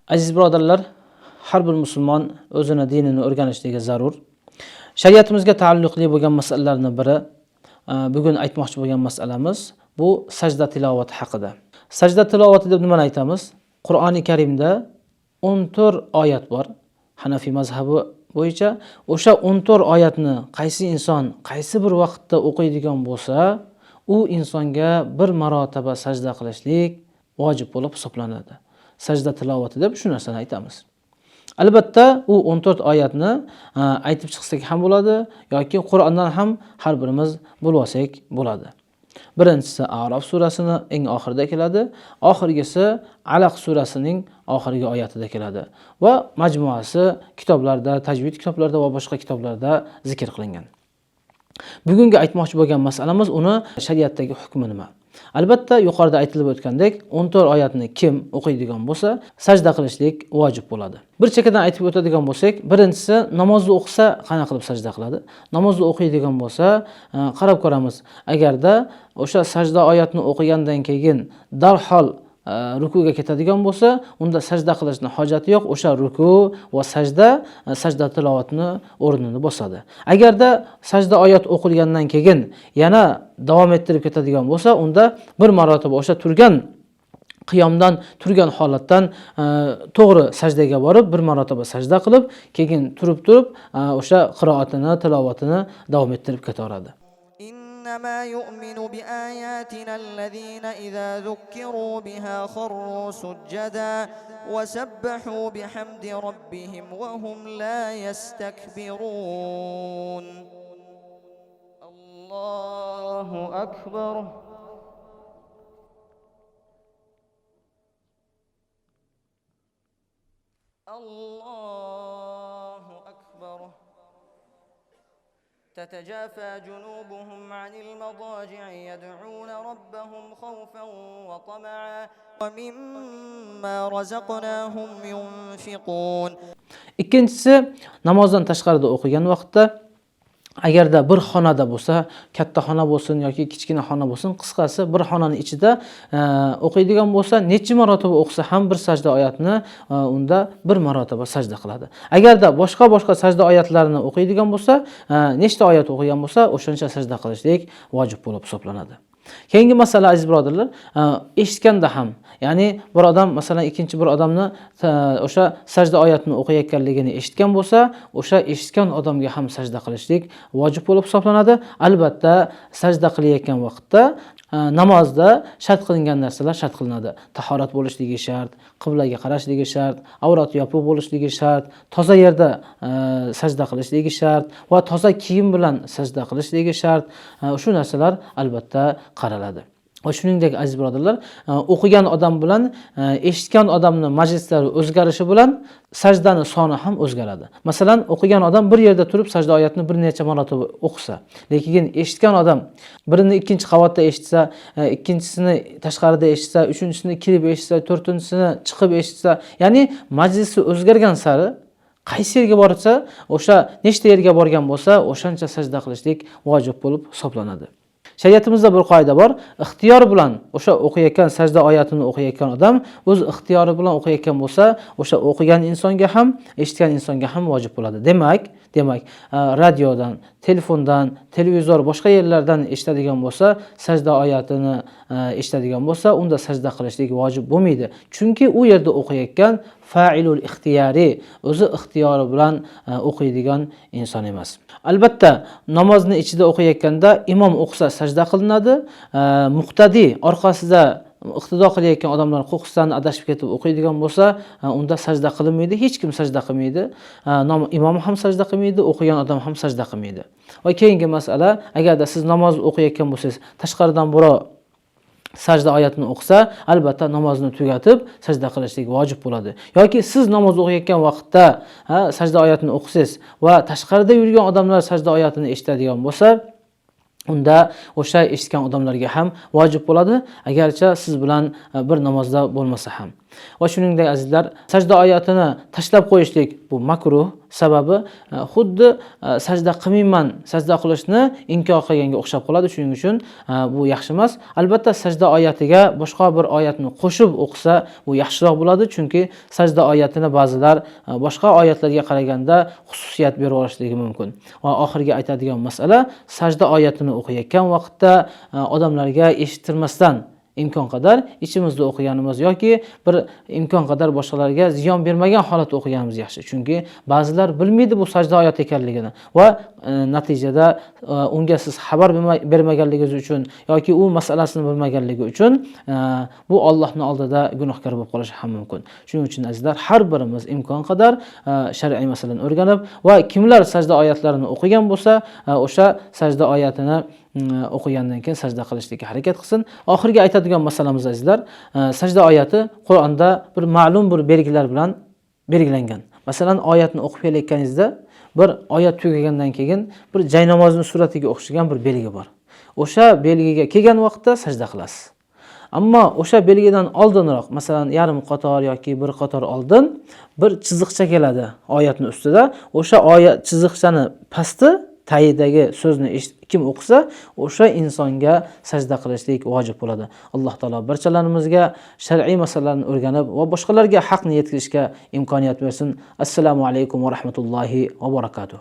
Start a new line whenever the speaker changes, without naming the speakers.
Aziz birodarlar, har bir musulmon o'zini dinini o'rganishligi zarur. Shariatimizga taalluqli bo'lgan masalalarning biri, bugun aytmoqchi bo'lgan masalamiz bu sajda tilovati haqida. Sajda tilovati deb nimani aytamiz? Qur'oni Karimda 14 oyat bor. Hanafi mazhabi bo'yicha o'sha 14 oyatni qaysi inson qaysi bir vaqtda o'qiydigan bo'lsa, u insonga bir marotaba sajda qilishlik vojib bo'lib hisoblanadi. Sajda tilovati deb shu narsani aytamiz. Albatta u 14 oyatni aytib chiqsak ham bo'ladi yoki Qur'ondan ham har birimiz bilib olsak bo'ladi. Birinchisi A'rof surasining eng oxirida keladi, oxirgisi Alaq surasining oxirgi oyatida keladi va majmuasi kitoblarda, tajvid kitoblarida va boshqa kitoblarda zikr qilingan. Bugungi aytmoqchi bo'lgan masalamiz uni shariatdagi hukmi nima? Albatta yuqorida aytilib o'tgandek 14 oyatni kim o'qiydigan bo'lsa, sajda qilishlik vojib bo'ladi. Bir chekkadan aytib o'tadigan bo'lsak, birinchisi namozni o'qisa qanaqa qilib sajda qiladi? Namozni o'qiydigan bo'lsa, qarab ko'ramiz. Agarda o'sha sajda oyatni o'qigandan keyin darhol rukuga ketadigan bo'lsa, unda sajda qilishning hojati yo'q. O'sha ruku va sajda tilovatni o'rnini bosadi. Agarda sajda oyat o'qilgandan keyin yana davom ettirib ketadigan bo'lsa, unda bir marotaba o'sha turgan qiyomdan, turgan holatdan to'g'ri sajdaga borib, bir marotaba sajda qilib, keyin turib o'sha qiroatini, tilovatini davom ettirib ketaveradi.
إنما يؤمن بآياتنا الذين إذا ذكروا بها خروا سجدا وسبحوا بحمد ربهم وهم لا يستكبرون. الله أكبر. الله أكبر. تتجافى جنوبهم عن المضاجع يدعون ربهم خوفا وطمعا ومما رزقناهم ينفقون. Ikkinchisi namozdan tashqarida o'qigan vaqtda agarda bir xonada bo'lsa, katta xona bo'lsin yoki kichkina xona bo'lsin, qisqasi bir xonaning ichida o'qiydigan bo'lsa, necha marotaba o'qisa ham bir sajda oyatni unda bir marotaba sajda qiladi. Agarda boshqa sajda oyatlarini o'qiydigan bo'lsa, nechta oyat o'qigan bo'lsa, o'shancha sajda qilishlik vojib bo'lib hisoblanadi. Keyingi masala aziz birodarlar, eshitganda ham, ya'ni bir odam masalan ikkinchi bir odamni o'sha sajda oyatini o'qiyotganligini eshitgan bo'lsa, o'sha eshitgan odamga ham sajda qilishlik vojib bo'lib hisoblanadi. Albatta sajda qilayotgan vaqtda namozda shart qilingan narsalar shart qilinadi. Tahorat bo'lishligi shart, qiblaga qarashligi shart, avrat yopiq bo'lishligi shart, toza yerda sajda qilishligi shart va toza kiyim bilan sajda qilishligi shart. Shu narsalar albatta qaraladi. Va shuningdek aziz birodarlar, o'qigan odam bilan eshitgan odamning majlislari o'zgarishi bilan sajdani soni ham o'zgaradi. Masalan, o'qigan odam bir yerda turib sajda oyatini bir necha marotaba o'qisa, lekin eshitgan odam birini ikkinchi qavatda eshitsa, ikkinchisini tashqarida eshitsa, uchinchisini kirib eshitsa, to'rtinchisini chiqib eshitsa, ya'ni majlisi o'zgargan sari qaysi yerga borsa, o'sha nechta yerga borgan bo'lsa, o'shancha sajda qilishlik vojib bo'lib hisoblanadi. Shariatimizda bir qoida bor. Ixtiyor bilan o'sha o'qiyotgan sajda oyatini o'qiyotgan odam o'z ixtiyori bilan o'qiyotgan bo'lsa, o'sha o'qigan insonga ham, eshitgan insonga ham vojib bo'ladi. Demak, radiodan, telefondan, televizor, boshqa yerlardan eshitadigan bo'lsa, sajda oyatini eshitadigan bo'lsa, unda sajda qilishlik vojib bo'lmaydi. Chunki u yerda o'qiyotgan fa'ilul ixtiyari, o'zi ixtiyori bilan o'qiydigan inson emas. Albatta, namozni ichida o'qiyotganda imom o'qisa sajda qilinadi, muqtadi orqasida iqtido qilayotgan odamlar qo'qqisdan adashib ketib o'qiydigan bo'lsa, unda sajda qilinmaydi, hech kim sajda qilmaydi. Imom ham sajda qilmaydi, o'qigan odam ham sajda qilmaydi. Va keyingi masala, agarda siz namoz o'qiyotgan bo'lsangiz, tashqaridan birov sajda oyatini o'qisa, albatta namozni tugatib sajda qilishlik vojib bo'ladi. Yoki siz namoz o'qiyotgan vaqtda sajda oyatini o'qisangiz va tashqarida yurgan odamlar sajda oyatini eshitadigan bo'lsa, unda o'sha eshitgan odamlarga ham vojib bo'ladi, agarcha siz bilan bir namozda bo'lmasa ham.
Va shuningdek azizlar, sajda oyatini tashlab qo'yishlik bu makruh. Sababi xuddi sajda qilmayman, sajda qilishni inkor qilganga o'xshab qoladi. Shuning uchun bu yaxshi emas. Albatta sajda oyatiga boshqa bir oyatni qo'shib o'qisa, bu yaxshiroq bo'ladi, chunki sajda oyatini ba'zilar boshqa oyatlarga qaraganda xususiyat berib olishligi mumkin. Va oxirgi aytadigan masala, sajda oyatini o'qiyotgan vaqtda odamlarga eshittirmasdan imkon qadar ichimizda o'qiganimiz yoki bir imkon qadar boshqalarga ziyon bermagan holatda o'qiganimiz yaxshi. Chunki ba'zilar bilmaydi bu sajda oyati ekanligini va natijada unga siz xabar bermaganligingiz uchun yoki u masalasini bilmaganligi uchun bu Allohning oldida gunohkor bo'lib qolishi ham mumkin. Shuning uchun azizlar, har birimiz imkon qadar shar'iy masalani o'rganib va kimlar sajda oyatlarini o'qigan bo'lsa, o'sha sajda oyatini o'qigandan keyin sajda qilishga harakat qilsin. Oxirgi aytadigan masalamiz azizlar, sajda oyati Qur'onda bir ma'lum bir belgilar bilan belgilangan. Masalan, oyatni o'qib kelayotganingizda bir oyat tugagandan keyin bir jaynamozning suratiga o'xshagan bir belgi bor. O'sha belgiga kelgan vaqtda sajda qilasiz. Ammo o'sha belgidan oldinroq, masalan, yarim qator yoki bir qator oldin bir chiziqcha keladi oyatning ustida. O'sha oyat chiziqchani pasti tayidagi so'zni kim o'qisa, o'sha insonga sajda qilishlik vojib bo'ladi. Alloh taolo barchalarimizga shar'iy masalalarni o'rganib va boshqalarga haqni yetkazishga imkoniyat bersin. Assalomu alaykum va rahmatullohi va barakatuh.